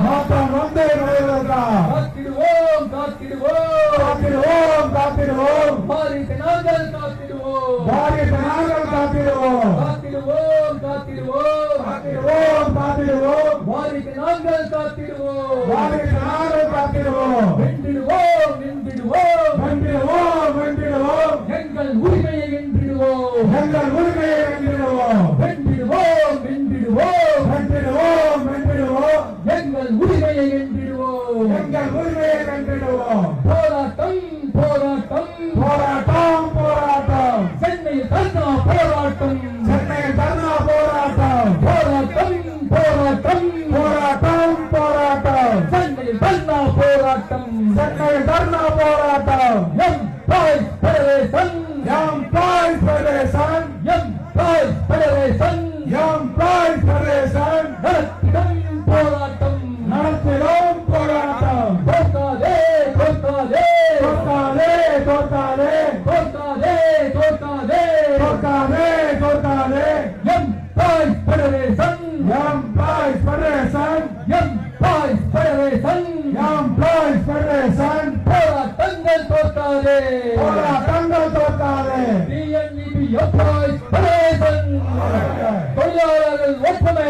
மாற்றம் வந்தே வருவதா காத்திடுவோம் காத்திடுவோம் காத்திடுவோம் காத்திடுவோம் பாரித்த நாங்கள் காத்திடுவோம் பாரித்த நாங்கள் காத்திடுவோம் காத்திடுவோம் காத்திடுவோம் காத்திடுவோம் காத்திடுவோம் பாரித்த நாங்கள் காத்திடுவோம் பாரித்த நாங்கள் காத்திடுவோம் வென்றிடுவோம் வென்றிடுவோம் வென்றிடுவோம் வென்றிடுவோம் எங்கள் உரிமையை வென்றிடுவோம் எங்கள் உரிமையை வென்றிடுவோம் வென்றிடுவோம் வென்றிடுவோம் வென்றிடுவோம் வென்றிடுவோம் எங்கள் உரிமையை வென்றிடுவோம் எங்கள் உரிமையை வென்றிடுவோம் போராட்டம் போராட்டம் போராட்டம் போராட்டம் சென்னையில் தர்ணா போராட்டம் சென்னையில் தர்ணா போராட்டம் போராட்டம் போராட்டம் போராட்டம் போராட்டம் சென்னையில் தர்ணா போராட்டம் சென்னையில் தர்ணா போராட்டம் employees federation employees federation employees federation employees federation நடத்திடும் போராட்டம் நடத்திடும் போராட்டம் தோற்காதே தோற்காதே தோற்காதே தோற்காதே தோற்காதே தோற்காதே தோற்காதே தோற்காதே employees federation employees federation employees federation employees federation போராட்டங்கள் தோற்காதே போராட்டங்கள் தோற்காதே டிஎன்இபி எம்ப்ளாய்ஸ் ஃபெடரேஷன் தொழிலாளர்கள் ஒற்றுமை